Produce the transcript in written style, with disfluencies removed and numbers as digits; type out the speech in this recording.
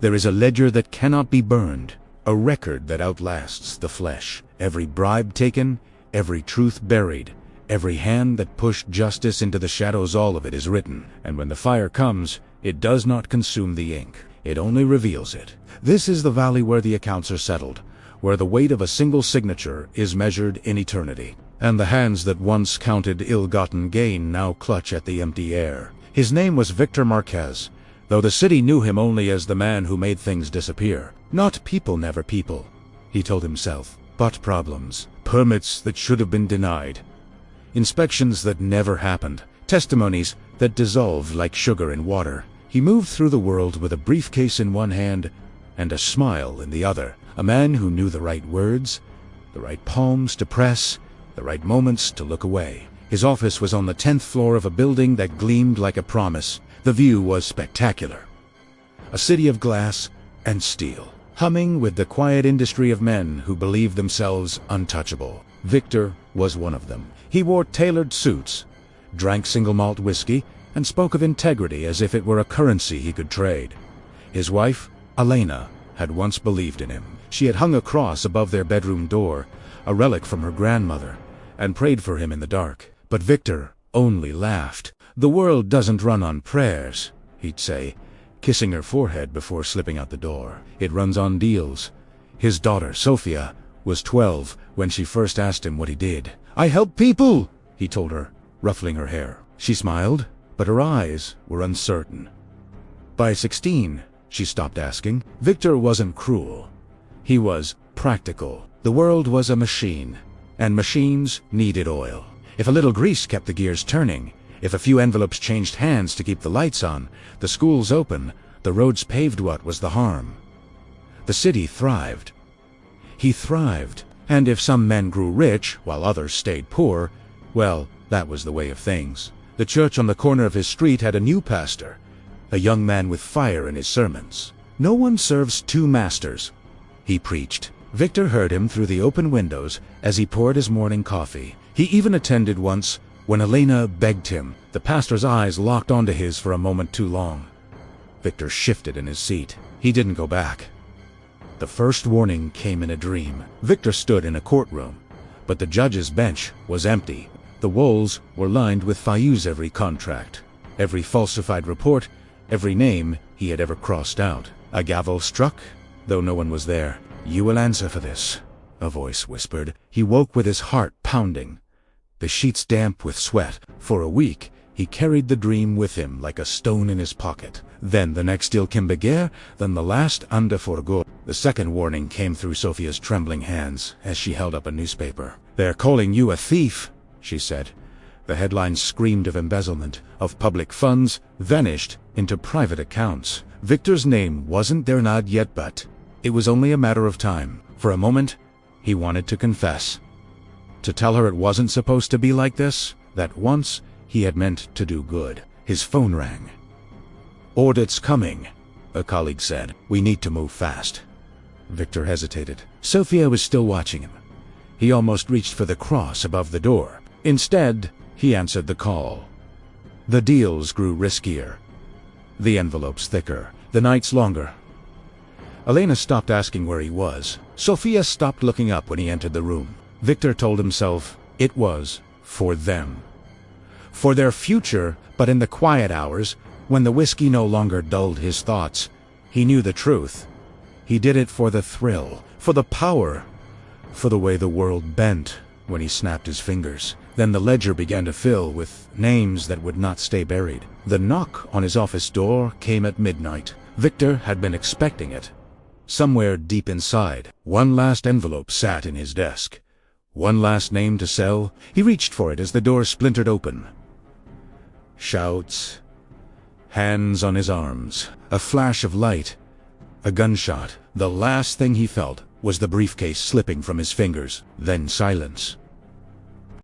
There is a ledger that cannot be burned, a record that outlasts the flesh. Every bribe taken, every truth buried, every hand that pushed justice into the shadows, all of it is written. And when the fire comes, it does not consume the ink. It only reveals it. This is the valley where the accounts are settled, where the weight of a single signature is measured in eternity. And the hands that once counted ill-gotten gain now clutch at the empty air. His name was Victor Marquez, though the city knew him only as the man who made things disappear. Not people never people, he told himself, but problems. Permits that should have been denied. Inspections that never happened. Testimonies that dissolved like sugar in water. He moved through the world with a briefcase in one hand and a smile in the other. A man who knew the right words, the right palms to press, the right moments to look away. His office was on the 10th floor of a building that gleamed like a promise. The view was spectacular. A city of glass and steel, humming with the quiet industry of men who believed themselves untouchable. Victor was one of them. He wore tailored suits, drank single malt whiskey, and spoke of integrity as if it were a currency he could trade. His wife, Elena, had once believed in him. She had hung a cross above their bedroom door, a relic from her grandmother, and prayed for him in the dark. But Victor only laughed. "The world doesn't run on prayers," he'd say, kissing her forehead before slipping out the door. "It runs on deals." His daughter, Sophia, was 12 when she first asked him what he did. "I help people," he told her, ruffling her hair. She smiled, but her eyes were uncertain. By 16, she stopped asking. Victor wasn't cruel. He was practical. The world was a machine, and machines needed oil. If a little grease kept the gears turning, if a few envelopes changed hands to keep the lights on, the schools open, the roads paved, what was the harm? The city thrived. He thrived. And if some men grew rich while others stayed poor, well, that was the way of things. The church on the corner of his street had a new pastor, a young man with fire in his sermons. "No one serves two masters," he preached. Victor heard him through the open windows as he poured his morning coffee. He even attended once when Elena begged him. The pastor's eyes locked onto his for a moment too long. Victor shifted in his seat. He didn't go back. The first warning came in a dream. Victor stood in a courtroom, but the judge's bench was empty. The walls were lined with Fayou's every contract, every falsified report, every name he had ever crossed out. A gavel struck, though no one was there. "You will answer for this," a voice whispered. He woke with his heart pounding, the sheets damp with sweat. For a week, he carried the dream with him like a stone in his pocket. Then the next Il Kimbeguer, then the last Anda Forgo. The second warning came through Sophia's trembling hands as she held up a newspaper. "They're calling you a thief," she said. The headlines screamed of embezzlement, of public funds vanished into private accounts. Victor's name wasn't there not yet, but it was only a matter of time. For a moment, he wanted to confess. To tell her it wasn't supposed to be like this, that once he had meant to do good. His phone rang. "Audit's coming," a colleague said. "We need to move fast." Victor hesitated. Sophia was still watching him. He almost reached for the cross above the door. Instead, he answered the call. The deals grew riskier, the envelopes thicker, the nights longer. Elena stopped asking where he was. Sophia stopped looking up when he entered the room. Victor told himself it was for them. For their future, but in the quiet hours, when the whiskey no longer dulled his thoughts, he knew the truth. He did it for the thrill, for the power, for the way the world bent when he snapped his fingers. Then the ledger began to fill with names that would not stay buried. The knock on his office door came at midnight. Victor had been expecting it. Somewhere deep inside, one last envelope sat in his desk. One last name to sell. He reached for it as the door splintered open. Shouts. Hands on his arms. A flash of light. A gunshot. The last thing he felt was the briefcase slipping from his fingers. Then silence.